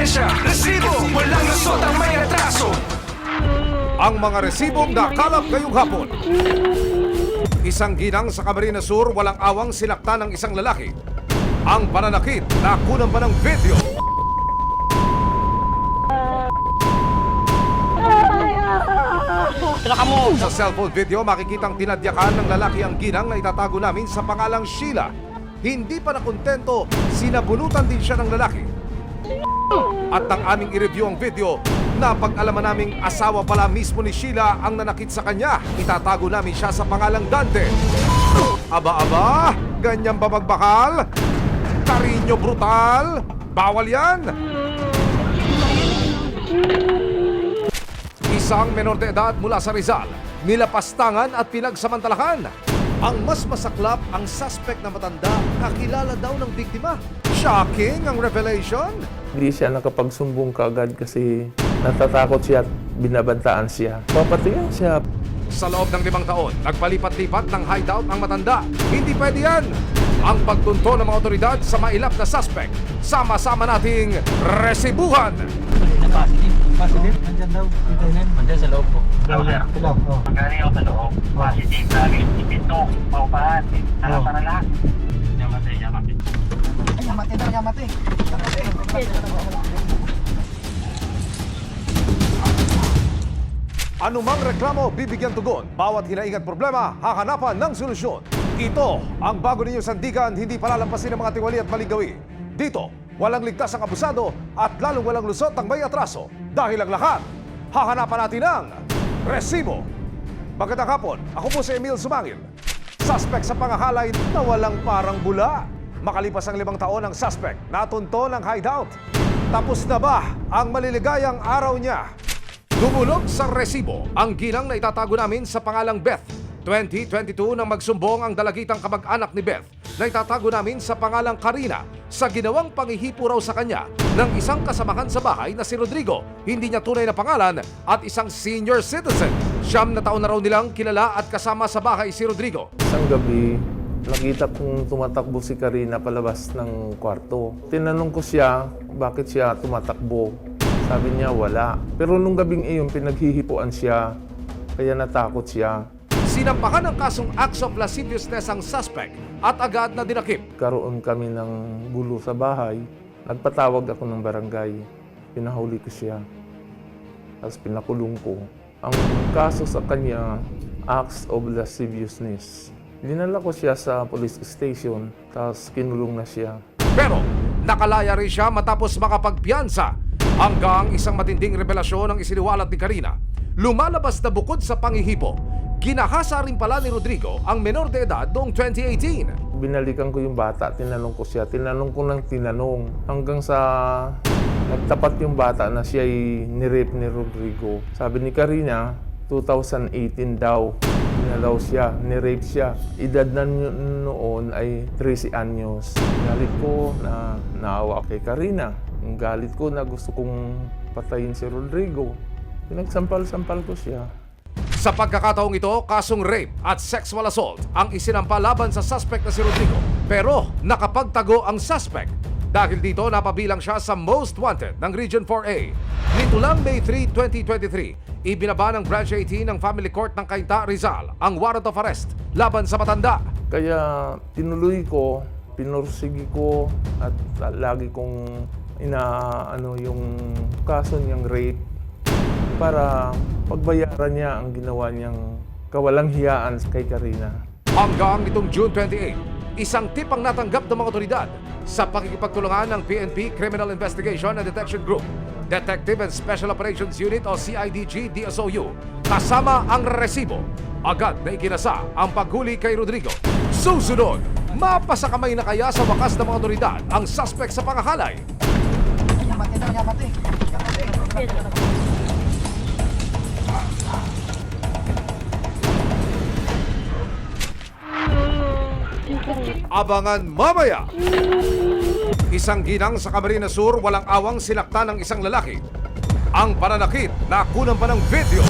ebidensya, resibo, walang lusot ang may atraso. Ang mga resibong nakalap ngayong hapon. Isang ginang sa Camarines Sur walang awang sinakta ng isang lalaki. Ang pananakit nakunan pa ng video. Sa cellphone video makikitang tinadyakan ng lalaki ang ginang na itatago namin sa pangalang Sheila. Hindi pa nakontento, sinabunutan din siya ng lalaki. At nang aming i-review ang video, napag-alaman naming asawa pala mismo ni Sheila ang nanakit sa kanya. Itatago namin siya sa pangalang Dante. Aba-aba, ganyan ba magbakal? Karinyo brutal? Bawal yan! Isang menor de edad mula sa Rizal, nilapastangan at pinagsamantalahan. Ang mas masaklap, ang suspect na matanda, kakilala daw ng biktima. Shocking ang revelation. Hindi siya nakapagsumbong kaagad kasi natatakot siya at binabantaan siya. Papatingin siya. Sa loob ng 5 taon, nagpalipat-lipat ng hideout ang matanda. Hindi pwede yan. Ang pagtunto ng mga otoridad sa mailap na suspect. Sama-sama nating resibuhan. Positive? Nandyan daw. Dito yan. Nandyan sa loob po. Hello, sir. Hello. Oh. Magaling ako sa loob. Positive namin. Ipito. Paupahan. Para lahat. Yamate. Yamate daw, yamate. Anumang reklamo, bibigyan tugon. Bawat hinaing at problema, hahanapan ng solusyon. Ito ang bago ninyong sandigan, hindi palalampasin ng mga tiwali at maligawi. Dito, walang ligtas ang abusado at lalong walang lusot ang may atraso. Dahil ang lahat, hahanapan natin ang resibo. Magandang hapon, ako po si Emil Sumangil. Suspect sa pangahalay na walang parang bula. Makalipas ang 5 taon ang suspect, natunto ng hideout. Tapos na ba ang maliligayang araw niya? Dumulog sa resibo ang ginang na itatago namin sa pangalang Beth. 2022 nang magsumbong ang dalagitang kamag-anak ni Beth na itatago namin sa pangalang Karina sa ginawang panghihipo raw sa kanya ng isang kasamahan sa bahay na si Rodrigo, hindi niya tunay na pangalan, at isang senior citizen. 9 na taon na raw nilang kilala at kasama sa bahay si Rodrigo. Isang gabi, nakita kong tumatakbo si Karina palabas ng kwarto. Tinanong ko siya, bakit siya tumatakbo? Sabi niya, wala. Pero nung gabing iyon, pinaghihipuan siya, kaya natakot siya. Sinampahan ng kasong acts of lasciviousness ang suspect at agad na dinakip. Karoon kami ng gulo sa bahay. Nagpatawag ako ng barangay. Pinahuli ko siya. Tapos pinakulong ko. Ang kaso sa kanya, acts of lasciviousness. Dinala ko siya sa police station, tapos kinulong na siya. Pero nakalaya rin siya matapos makapagpiyansa hanggang isang matinding revelasyon ang isiniwalat ni Karina. Lumalabas na bukod sa panghihipo, ginahasa rin pala ni Rodrigo ang menor de edad noong 2018. Binalikan ko yung bata, tinanong ko siya, tinanong ko ng tinanong. Hanggang sa nagtapat yung bata na siya ay nirape ni Rodrigo. Sabi ni Karina, 2018 daw. Dinalaw siya, nirape siya. Edad na noon ay 13 anyos. Galit ko na naawa kay Karina. Ang galit ko na gusto kong patayin si Rodrigo. Pinagsampal-sampal ko siya. Sa pagkakataong ito, kasong rape at sexual assault ang isinampa laban sa suspect na si Rodrigo. Pero nakapagtago ang suspect. Dahil dito napabilang siya sa most wanted ng Region 4A. Nito lang May 3, 2023, ibinaba ng Branch 18 ng Family Court ng Cainta, Rizal ang warrant of arrest laban sa matanda. Kaya tinuloy ko, pinursigi ko at lagi kong yung kaso niyang rape para pagbayaran niya ang ginawa niyang kawalang hiyaan kay Karina. Hanggang nitong June 28, isang tip ang natanggap ng mga otoridad sa pakikipagtulungan ng PNP Criminal Investigation and Detection Group, Detective and Special Operations Unit o CIDG DSOU, kasama ang resibo. Agad na ikinasa ang paghuli kay Rodrigo. Susunod, mapasakamay na kaya sa wakas ng mga otoridad ang suspect sa pangahalay? Yamate daw, yamate. Abangan mamaya! Isang ginang sa Camarines Sur walang awang sinakta ng isang lalaki. Ang pananakit nakunan pa ng video.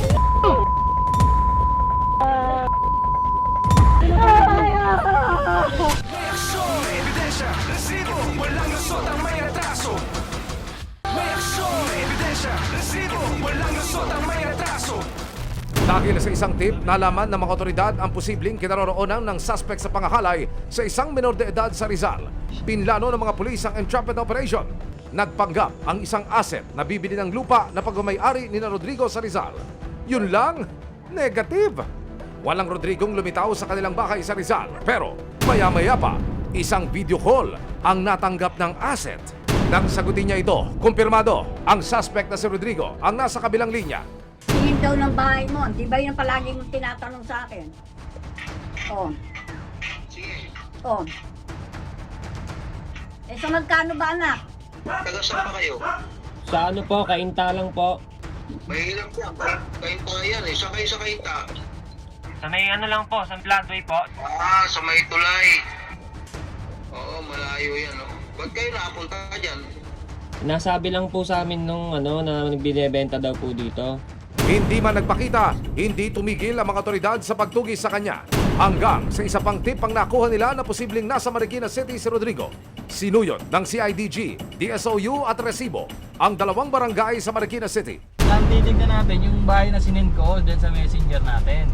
Reaksyon, ebidensya, resibo, walang lusot ang may atraso. Reaksyon. Dahil sa isang tip, nalaman ng mga otoridad ang posibleng kinaroroonan ng suspect sa pangahalay sa isang menor de edad sa Rizal. Pinlano ng mga pulis ang entrapment operation. Nagpanggap ang isang asset na bibili ng lupa na pagmamay-ari ni na Rodrigo sa Rizal. Yun lang, negative. Walang Rodrigong lumitaw sa kanilang bahay sa Rizal. Pero maya-maya pa, isang video call ang natanggap ng asset. Nang sagutin niya ito, kumpirmado ang suspect na si Rodrigo ang nasa kabilang linya. Tingin daw ng bahay mo. Di ba yun palagi mong tinatanong sa akin? Oh. Sige. Oh. Eh, so magkano ba, anak? Taga saan pa kayo? Sa ano po, Kainta lang po. Mahirap yan. Kainta yan eh. Saan kayo sa Kainta? Sa may ano lang po, sa Flatway po. Sa may tulay. Oo, malayo yan. Oh. Ba't kayo nakapunta dyan? Nasabi lang po sa amin nung ano, na binibenta daw po dito. Hindi man nagpakita, hindi tumigil ang mga otoridad sa pagtugis sa kanya. Hanggang sa isa pang tip ang nakuha nila na posibleng nasa Marikina City si Rodrigo. Sinuyod ng CIDG, DSOU at Resibo ang dalawang barangay sa Marikina City. Titignan natin yung bahay na sinend ko dyan sa messenger natin.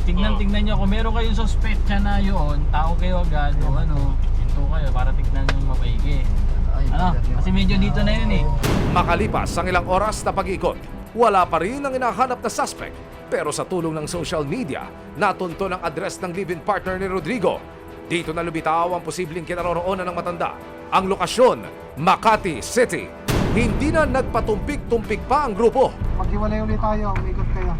Tignan nyo kung meron kayong suspect siya na yun, tao kayo agad o ano, hinto kayo para tignan nyo mabaigi. Ano? Kasi medyo dito na yun eh. Makalipas ang ilang oras na pag-ikot, wala pa rin ang hinahanap na suspect. Pero sa tulong ng social media, natunto ng address ng live-in partner ni Rodrigo. Dito na lumitaw ang posibleng kinaroroonan ng matanda. Ang lokasyon, Makati City. Hindi na nagpatumpik-tumpik pa ang grupo. Maghiwalay ulit tayo, umikot kayo.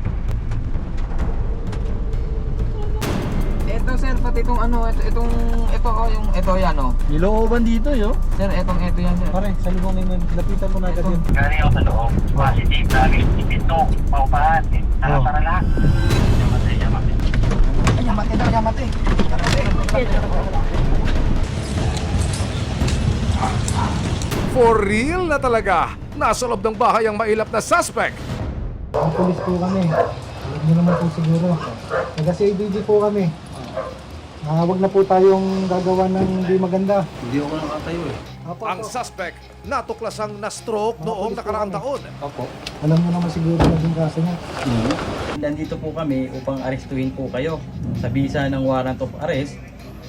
Ito sir, pati itong ano, ito yan oh. Nilooban dito yo. Sir, ito yan sir. Pare, sa lubong na yun, lapitan mo na agad yun. Galing ako sa loob. Positive, lagi ipinto, paupahan. Nakatara lahat. Yamate. Ay, yamate. For real na talaga, nasa loob ng bahay ang mailap na suspect. Ang pulis po kami. Alam niyo naman po siguro. Taga-CIDG po kami. Wag na po tayong gagawa ng di maganda. Hindi ako nakatayo eh. Ang suspect natuklasang na-stroke noong nakaraang taon. Opo. Alam niyo naman siguro na yung kaso niya. Nandito po kami upang arestuhin po kayo sa bisa ng warrant of arrest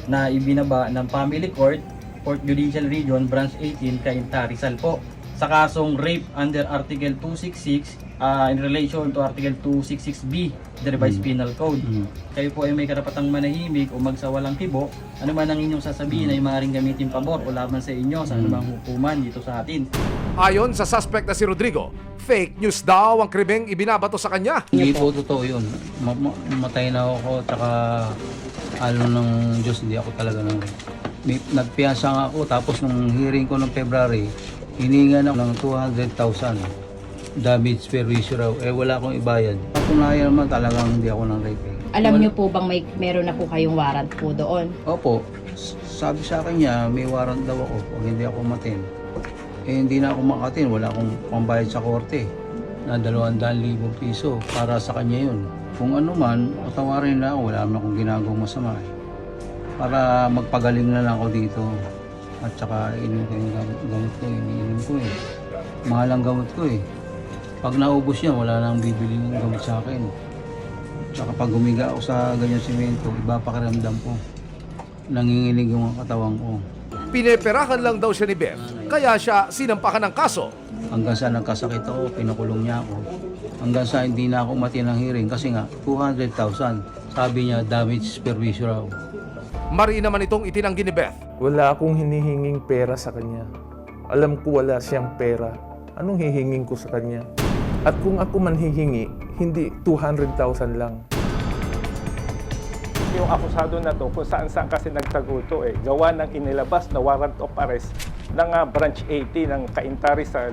na ibinaba ng Family Court, Port Judicial Region, Branch 18, Cainta, Rizal po. Sa kasong rape under Article 266 in relation to Article 266B, the Revised Penal Code. Kayo po ay may karapatang manahimik o magsawalang kibo. Ano man ang inyong sasabihin ay maaaring gamitin pabor o laban sa inyo sa anumang hukuman dito sa atin. Ayon sa suspect na si Rodrigo, fake news daw ang krimeng ibinabato sa kanya. Hindi po totoo yun. Matay na ako, tsaka ano ng Diyos, hindi ako talaga nang... Nagpiyasa nga ako, tapos nung hearing ko ng February, hiningan ako ng 200,000 damage per issue raw. Wala akong ibayad. Patunayan naman talagang hindi ako nang rape. Alam niyo po bang meron na po kayong warrant po doon? Opo. Sabi sa akin niya, may warrant daw ako pag hindi ako matin. Hindi na ako makatin. Wala akong pambayad sa korte na 200,000 piso para sa kanya yun. Kung ano man, patawarin na ako. Wala naman akong ginagawang masama. Para magpagaling na lang ako dito. At saka inom ko yung gamot ko. Iniinom ko eh. Mahal ang gamot ko eh. Pag naubos yan, wala nang bibili ng gamot sa akin. Tsaka pag humiga ako sa ganyan simento, iba pakiramdam ko. Nanginginig yung katawan ko. Pineperahan lang daw siya ni Beth, kaya siya sinampakan ng kaso. Hanggang sa nagkasakit ako, pinakulong niya ako. Hanggang sa hindi na ako mati ng hearing kasi nga 200,000. Sabi niya, damage per issue raw. Mari naman itong itinanggi ni Beth. Wala akong hinihinging pera sa kanya. Alam ko wala siyang pera. Anong hihingin ko sa kanya? At kung ako man hihingi, hindi 200,000 lang. Yung akusado na to, kung saan-saan kasi nagtaguto gawa ng inilabas na warrant of arrest ng Branch 80 ng Cainta Rizal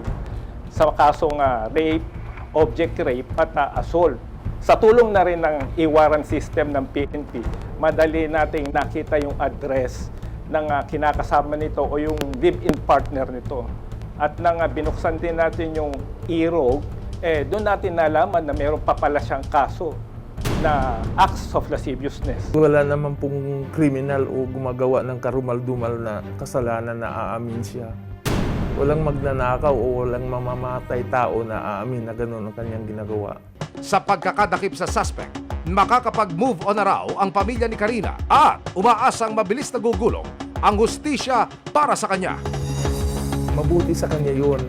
sa kasong rape, object rape at assault. Sa tulong na rin ng e-warrant system ng PNP, madali nating nakita yung address ng kinakasama nito o yung live-in partner nito. At nang binuksan din natin yung e-rogue, doon natin nalaman na mayroon pa pala siyang kaso na acts of lasciviousness. Wala naman pong kriminal o gumagawa ng karumal-dumal na kasalanan na aamin siya. Walang magnanakaw o walang mamamatay tao na aamin na gano'n ang kanyang ginagawa. sa pagkakadakip sa suspect, makakapag-move on na raw ang pamilya ni Karina at umaasang mabilis na gugulong ang hustisya para sa kanya. Mabuti sa kanya yun.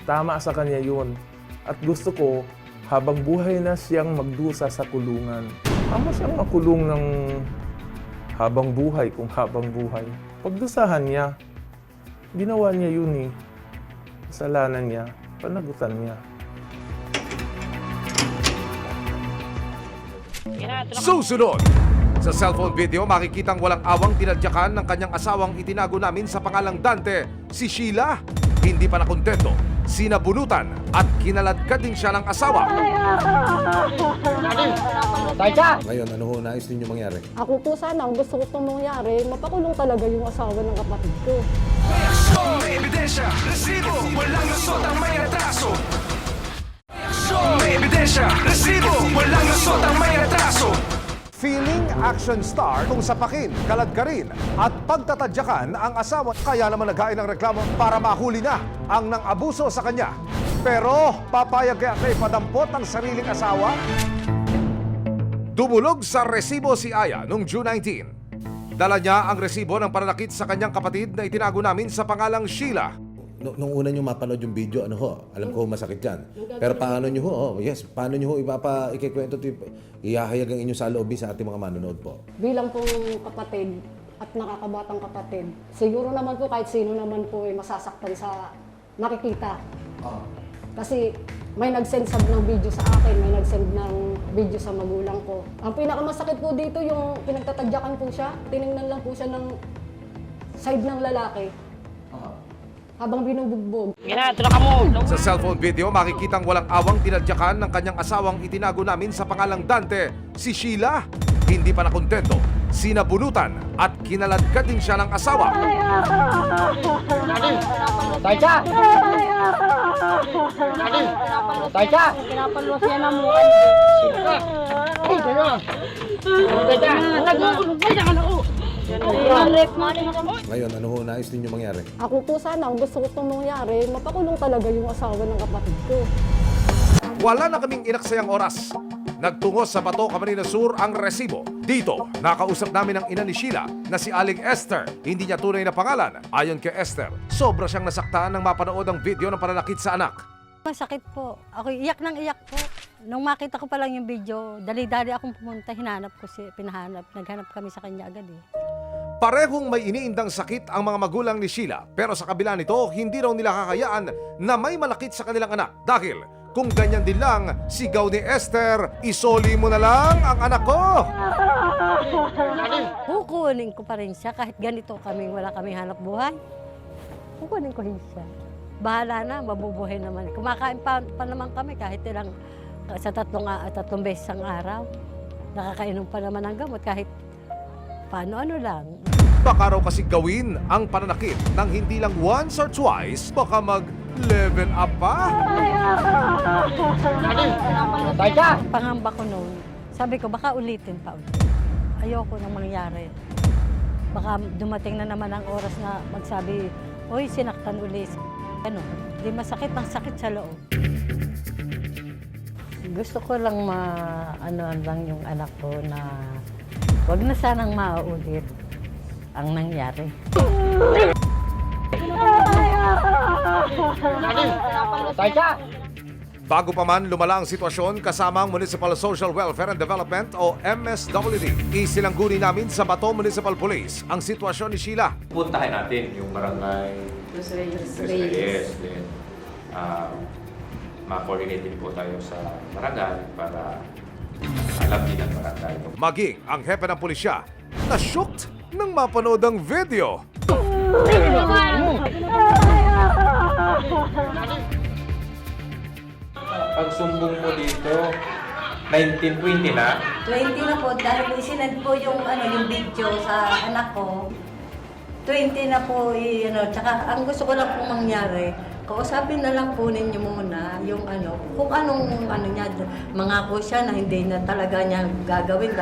Tama sa kanya yun. At gusto ko, habang buhay na siyang magdusa sa kulungan. Ama siyang makulong ng habang buhay kung habang buhay. Pagdusahan niya, ginawa niya yun eh. Kasalanan niya, panagutan niya. Susunod! Sa cellphone video, makikitang walang awang tinadyakan ng kanyang asawang itinago namin sa pangalang Dante, si Sheila. Hindi pa nakontento, sinabunutan at kinaladkad din siya ng asawa. Ngayon, ano ho nais ninyo mangyari? Ako po sana, ang gusto ko pong mangyari, mapakulong talaga yung asawa ng kapatid ko. May ebidensya, resibo, walang lusot ang may atraso. May ebidensya, resibo, walang lusot ang may atraso. Feeling action star kung sapakin, kaladkarin at pagtatadyakan ang asawa. Kaya naman naghain ng reklamo para mahuli na ang nang abuso sa kanya. Pero papayag kaya kay padampot ang sariling asawa? Dumulog sa resibo si Aya noong June 19. Dala niya ang resibo ng pananakit sa kanyang kapatid na itinago namin sa pangalang Sheila. Nung una nyo mapanood yung video, ano ho, alam ko masakit yan. Pero paano nyo ho, paano nyo ho ikikwento, ihahayag ang inyong saloobin sa ating mga manonood po? Bilang pong kapatid at nakakabatang kapatid, siguro naman po kahit sino naman po ay masasaktan sa nakikita. Kasi may nag-send ng video sa akin, may nag-send ng video sa magulang ko. Ang pinakamasakit po dito yung pinagtatadyakan po siya, tiningnan lang po siya ng side ng lalaki. Habang binubugbog. Sa cellphone video, makikitang walang awang tinadyakan ng kanyang asawang itinago namin sa pangalang Dante, si Sheila. Hindi pa nakontento, sinabunutan at kinaladkad din siya ng asawa. Pinapalo siya ng mukha. Ngayon, ano ho nais ninyo mangyari? Ako po sana, ang gusto ko pong mangyari, mapakulong talaga yung asawa ng kapatid ko. Wala na kaming inaksayang oras. Nagtungo sa Bato, Camarines Sur ang resibo. Dito, nakausap namin ang ina ni Sheila na si Aling Esther. Hindi niya tunay na pangalan. Ayon kay Esther, sobra siyang nasaktan nang mapanood ang video ng pananakit sa anak. Masakit po. Ako iyak ng iyak po. Nung makita ko pa lang yung video, dali-dali akong pumunta, hinanap ko si pinahanap. Naghanap kami sa kanya agad eh. Parehong may iniindang sakit ang mga magulang ni Sheila, pero sa kabila nito, hindi raw nila kakayaan na may malakit sa kanilang anak. Dahil kung ganyan din lang, sigaw ni Esther, isoli mo na lang ang anak ko! Kukunin ko pa rin siya kahit ganito kami, wala kaming hanap buhay. Kukunin ko rin siya. Bahala na, mabubuhay naman. Kumakain pa naman kami kahit ilang, sa tatlong beses ang araw. Nakakainom pa naman ng gamot kahit paano-ano lang. Baka raw kasi gawin ang pananakit ng hindi lang once or twice, baka mag-level up pa. Pangamba ko noon, sabi ko baka ulitin pa ulit. Ayoko nang mangyari. Baka dumating na naman ang oras na magsabi, "Uy, sinaktan ulit." Ano, di masakit ang sakit sa loob. Gusto ko lang lang yung anak ko na wag na sanang maulit ang nangyari. Bago pa man lumala ang sitwasyon, kasama ang Municipal Social Welfare and Development o MSWD, isilanggunin namin sa Bato Municipal Police ang sitwasyon ni Sheila. Puntahin natin yung barangay Los Reyes. Then, ma-coordinate din po tayo sa barangay para alam din ang barangay. Maging ang hepe ng pulisya na shocked nang mapanood ang video. Pagsumbong mo dito, 19-20 na? 20 na po dahil isinend po yung video sa anak ko. 20 na po, tsaka ang gusto ko lang pong mangyari, kausapin na lang po ninyo muna yung kung anong niya, mangako siya na hindi na talaga niya gagawin.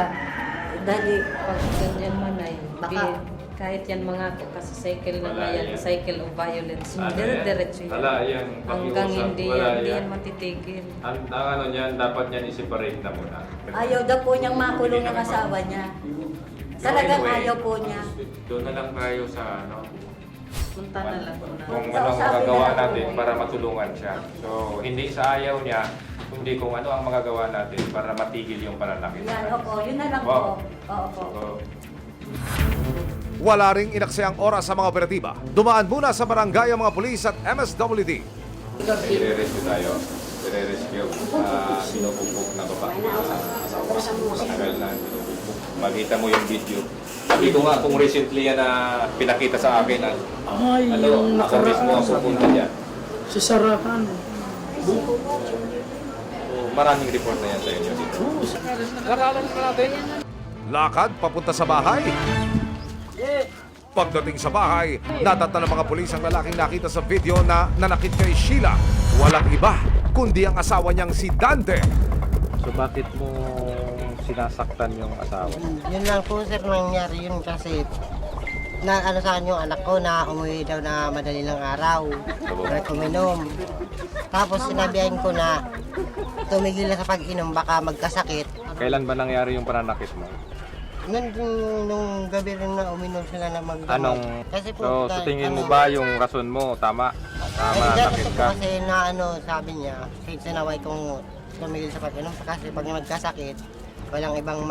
Dahil pag ganyan man ay, baka Kahit yan mga kasi cycle na Wala yan, yan. cycle of violence. Ano Dire-diretso yan. Wala yan. Hanggang Pakiusap, hindi wala yan yan. matitigil. Ang ano niyan, dapat niyan i-separate na muna. Ayaw daw po niyang makulong ng asawa niya. Talagang Anyway, ayaw po niya. Doon na lang tayo sa ano, Punta na lang po na. kung anong magagawa natin para matulungan siya. So, hindi sa ayaw niya, kundi kung ano ang magagawa natin para matigil yung pananakit. Yan, opo, yun na lang Wow. po. Opo. So, Wala ring inaksayang oras sa mga operatiba. Dumaan muna sa barangay ang mga pulis at MSWD. i-rescue tayo. I-rescue. Pinupumpok na baba. Matagal na pinupumpok. Makita mo yung video. Sabi ko nga kung recently yan na pinakita sa akin at ako mismo ang pupunta dyan. Si Sarahan. Maraming report na yan sa inyo dito. Naralan pa natin. Lakad papunta sa bahay. Pagdating sa bahay, natatan ng mga pulis ang lalaking nakita sa video na nanakit kay Sheila. Walang iba, kundi ang asawa niyang si Dante. So bakit mo sinasaktan yung asawa? Yun lang po sir nangyari yun kasi na ano sa akin yung anak ko na umuwi daw na madali ng araw. Na kuminom. Tapos sinabihan ko na tumigil na sa pag-inom baka magkasakit. Kailan ba nangyari yung pananakit mo? Nung gabi rin na uminom sila na magdamag. Kasi po, So sa tingin mo ba yung rason mo tama? Mananakit ka? Kasi na ano sabi niya, kahit sinaway kong tumigil sa pag-inom kasi pag magkasakit, walang ibang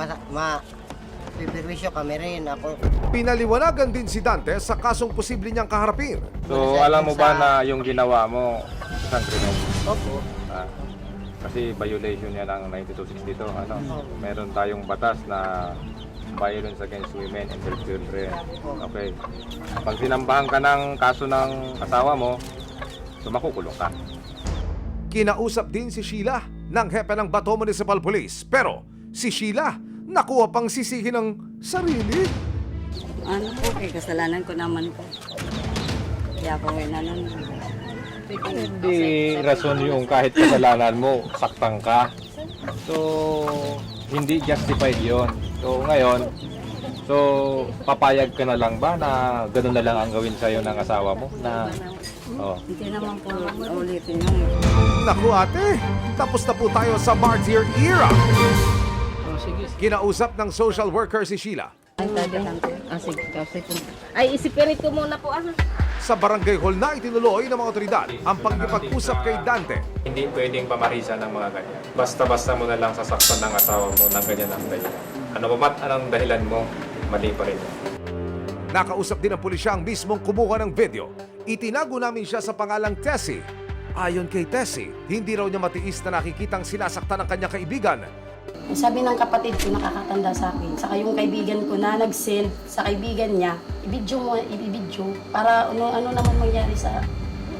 pipirwisyo kami rin. Ako, Pinaliwanagan din si Dante sa kasong posible niyang kaharapin. So alam mo ba na yung ginawa mo isang krimen? opo. Kasi violation yan ang 9262, ano? Meron tayong batas na violence against women and their children. Okay. Pag sinambahan ka ng kaso ng asawa mo, so makukulong ka. Kinausap din si Sheila ng hepe ng Bato Municipal Police. Pero si Sheila nakuha pang sisihin ng sarili. Ano po, kasalanan ko naman po. Kaya po inanon. Hindi rason yung kahit kasalanan mo, saktan ka. So, hindi justified yon. So, ngayon, papayag ka na lang ba na gano'n na lang ang gawin sa'yo ng asawa mo? Na, Hindi naman po ulitin yun. Naku ate, tapos na po tayo sa martyr era. Kinausap ng social worker si Sheila. Ay, isipirit ko muna po Sa barangay hall na itinuloy ng mga otoridad ang pagkipag-usap kay Dante. Hindi pwedeng pamarisan ng mga ganyan. Basta-basta mo na lang sasaktan ng asawa mo ng ganyan ang dahilan. Ano ba mat anong dahilan mo, mali pa rin. Nakausap din ng pulisya ang mismong kumuha ng video. Itinago namin siya sa pangalang Tessie. Ayon kay Tessie, hindi raw niya matiis na nakikitang sinasaktan ng kanyang kaibigan. Sabi ng kapatid ko nakakatanda sa akin, saka yung kaibigan ko na nag-send sa kaibigan niya, i-video para ano naman mangyari sa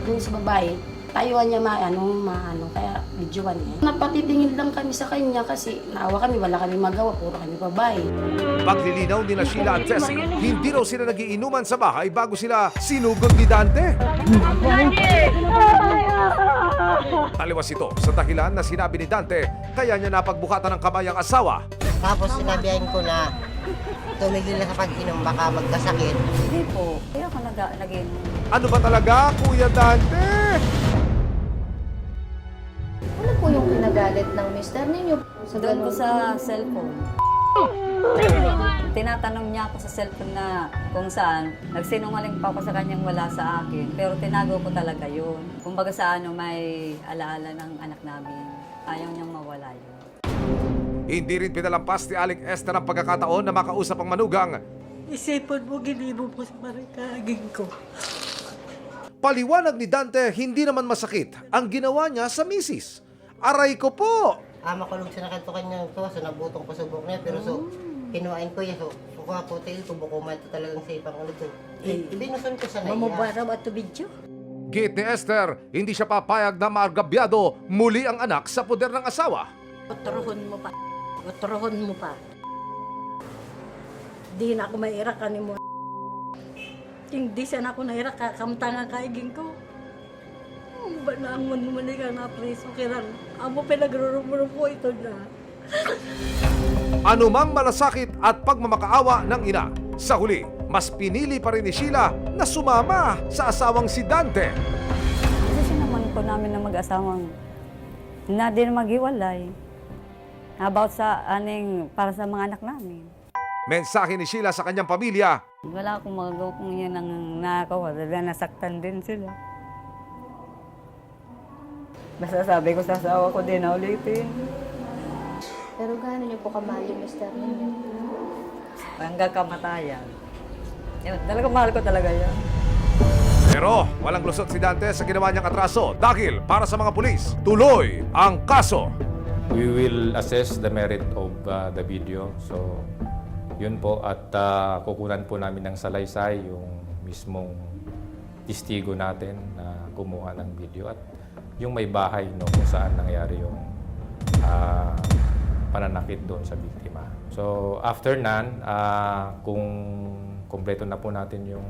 dun sa babae. Tayuan niya maano, kaya videoan niya. Napatitingin lang kami sa kanya kasi naawa kami, wala kami magawa, puro kami babae. Paglilinaw nila Sheila at Tessie, hindi raw sila nagiinuman sa bahay bago sila sinugod ni Dante. Taliwas ito sa dahilan na sinabi ni Dante kaya niya napagbukatan ng kamay ang asawa. Tapos sinabihan ko na tumigil na sa pag-inom baka magkasakit. Hindi po. Kaya ako nag-inom. Ano ba talaga, Kuya Dante? Ano po yung kinagalit ng mister ninyo? Doon ko sa cellphone. Tinatanong niya ako sa cellphone na kung saan. Nagsinungaling pa ako sa kanyang wala sa akin. Pero tinago ko talaga yun. Kumbaga sa may alaala ng anak namin. Ayaw niyang mawala yun. Hindi rin pinalampas ni Aling Esther ang pagkakataon na makausap ang manugang. Isipan mo, ginibo mo sa marikagin ko. Paliwanag ni Dante, hindi naman masakit ang ginawa niya sa misis. Aray ko po! Makulog siya na kanto kanya to, so nabutong pasubok niya, pero so, kinuhain ko yan, so, kuha ko tail ko, bukuman ito talagang safe ang ulit to. Ibinusun ko sa naiya. Mamabaraw at video. Giit ni Esther, hindi siya papayag na maargabyado muli ang anak sa poder ng asawa. Uturuhon mo pa. Uturuhon mo pa. Di na ako mairakan ni mo. Hindi siya na ako nairak, kamtangan kaiging ko. Banangon mo ka na preso kiran. Amo pinagrurumuro po ito na. Anumang malasakit at pagmamakaawa ng ina. Sa huli, mas pinili pa rin ni Sheila na sumama sa asawang si Dante. Kasi naman po namin na mag-asawang na din maghiwalay. About sa para sa mga anak namin. Mensahe ni Sheila sa kanyang pamilya. Wala akong magagawa kung yun ang nakakawa. Dahil nasaktan din sila. Basta sabi ko sa asawa ko din na ulitin. Pero gaano niyo po kamahal yung mister ninyo? Hanggang kamatayan. Yun, talaga mahal ko talaga yan. Pero walang lusot si Dante sa ginawa niyang atraso dahil para sa mga pulis, tuloy ang kaso. We will assess the merit of the video. So, yun po. At kukunan po namin ng salaysay yung mismong testigo natin na kumuha ng video at yung may bahay kung saan nangyari yung pananakit doon sa biktima. So, after nan, kung kumpleto na po natin yung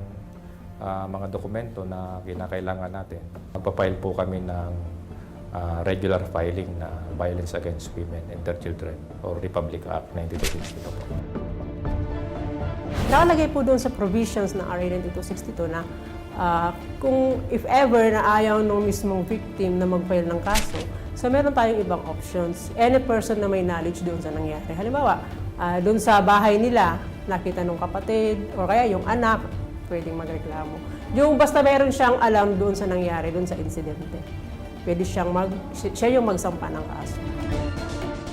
mga dokumento na kinakailangan natin, magpapile po kami ng regular filing na Violence Against Women and Their Children or Republic Act 9262. Nakalagay po doon sa provisions ng RA 9262 na kung if ever na ayaw ng mismong victim na mag-file ng kaso, so meron tayong ibang options. Any person na may knowledge doon sa nangyari. Halimbawa, doon sa bahay nila, nakita ng kapatid o kaya yung anak, pwedeng magreklamo. Yung basta meron siyang alam doon sa nangyari, doon sa insidente, pwede siya yung magsampa ng kaso.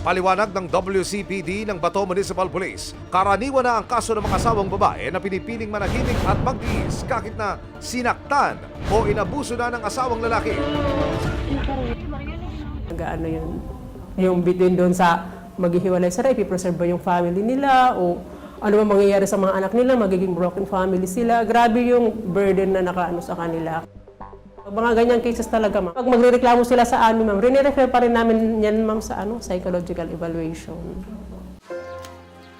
Paliwanag ng WCPD ng Bato Municipal Police, karaniwan na ang kaso ng mga asawang babae na pinipiling manahimik at magtiis kahit na sinaktan o inabuso na ng asawang lalaki. Ano yun? Yung between doon sa maghihiwalay sa rape, i-preserve ba yung family nila o ano ba mangyayari sa mga anak nila, magiging broken family sila. Grabe yung burden na nakaano sa kanila. Mga ganyang cases talaga, ma'am. Pag magrereklamo sila sa amin, ma'am, rinirefer pa rin namin yan, ma'am, sa psychological evaluation.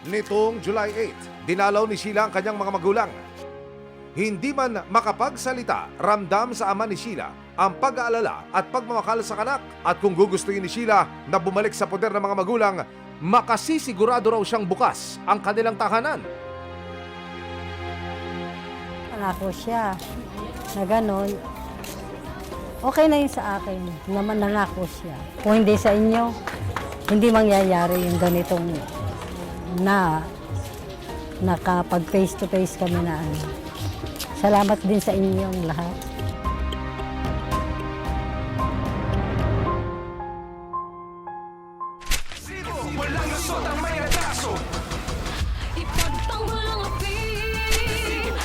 Nitong July 8, dinalaw ni Sheila ang kanyang mga magulang. Hindi man makapagsalita, ramdam sa ama ni Sheila ang pag-aalala at pagmamakal sa anak. At kung gugustuhin ni Sheila na bumalik sa poder ng mga magulang, makasisigurado raw siyang bukas ang kanilang tahanan. Nangako siya na gano'n, okay na yun sa akin. Naman nangako siya. Kung hindi sa inyo, hindi mangyayari yung ganitong na nakapag face to face kami na ano. Salamat din sa inyong lahat. Walang lusot ang may atraso. Ipagtanggol ang api,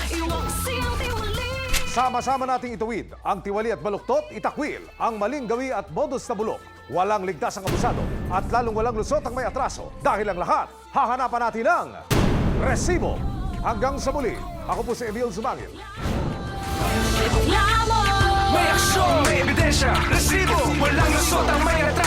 iwaksi ang tiwali. Sama-sama nating ituwid ang tiwali at baluktot, itakwil ang maling gawi at modus na bulok. Walang ligtas ang abusado at lalong walang lusot ang may atraso. Dahil ang lahat, hahanapan natin ang resibo. Hanggang sa muli, ako po si Emil Zumangil. May aksyon, may ebidensya, resibo. Walang lusot ang may atraso.